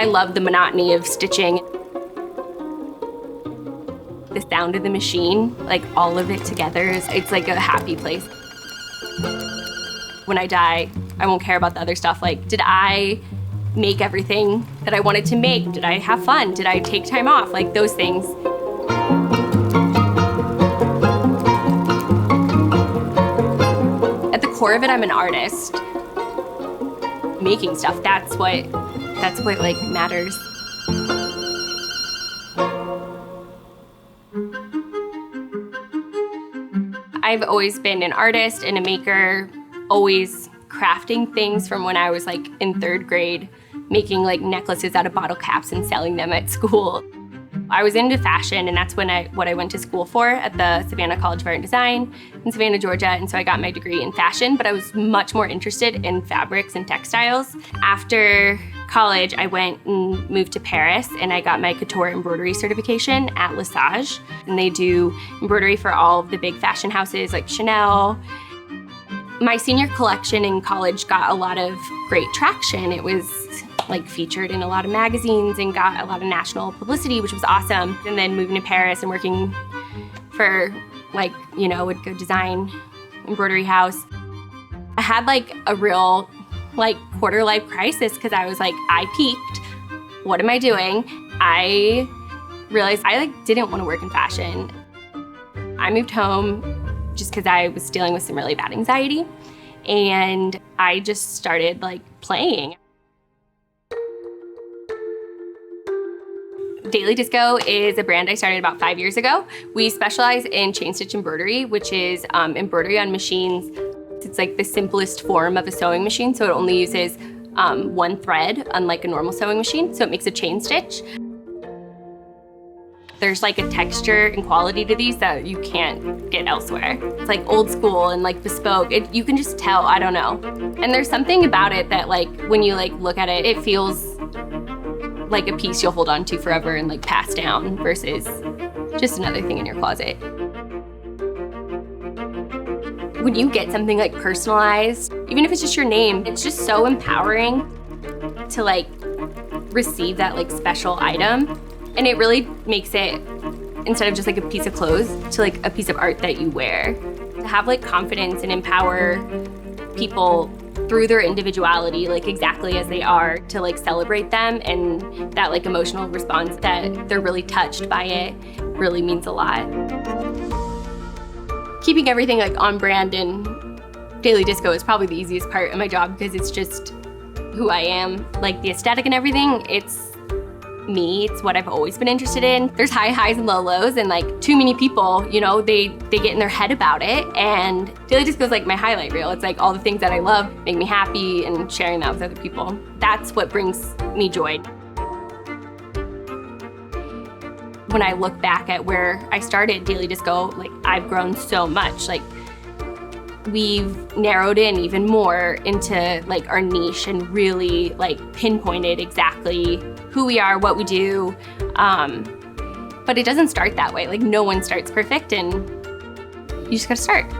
love the monotony of stitching. The sound of the machine, like all of it together, it's like a happy place. When I die, I won't care about the other stuff. Like, did I make everything that I wanted to make? Did I have fun? Did I take time off? Like those things. At the core of it, I'm an artist. Making stuff, that's what like matters. I've always been an artist and a maker, always crafting things from when I was like in 3rd grade, making like necklaces out of bottle caps and selling them at school. I was into fashion, and that's what I went to school for at the Savannah College of Art and Design in Savannah, Georgia, and so I got my degree in fashion, but I was much more interested in fabrics and textiles. After college, I went and moved to Paris, and I got my couture embroidery certification at Lesage, and they do embroidery for all of the big fashion houses like Chanel. My senior collection in college got a lot of great traction. It was like featured in a lot of magazines and got a lot of national publicity, which was awesome. And then moving to Paris and working for like, would go design embroidery house. I had like a real like quarter life crisis because I was like, I peaked. What am I doing? I realized I like didn't want to work in fashion. I moved home just because I was dealing with some really bad anxiety, and I just started like playing. Daily Disco is a brand I started about 5 years ago. We specialize in chainstitch embroidery, which is embroidery on machines. It's like the simplest form of a sewing machine, so it only uses one thread, unlike a normal sewing machine, so it makes a chain stitch. There's like a texture and quality to these that you can't get elsewhere. It's like old school and like bespoke. You can just tell, I don't know. And there's something about it that like when you like look at it, it feels like a piece you'll hold on to forever and like pass down versus just another thing in your closet. When you get something like personalized, even if it's just your name, it's just so empowering to like receive that like special item. And it really makes it, instead of just like a piece of clothes, to like a piece of art that you wear. To have like confidence and empower people through their individuality, like exactly as they are, to like celebrate them, and that like emotional response that they're really touched by it really means a lot. Keeping everything like on brand in Daily Disco is probably the easiest part of my job because it's just who I am. Like the aesthetic and everything, it's me, it's what I've always been interested in. There's high highs and low lows, and like too many people, they get in their head about it, and Daily Disco is like my highlight reel. It's like all the things that I love make me happy, and sharing that with other people. That's what brings me joy. When I look back at where I started Daily Disco, like I've grown so much. Like we've narrowed in even more into like our niche and really like pinpointed exactly who we are, what we do. But it doesn't start that way. Like no one starts perfect, and you just gotta start.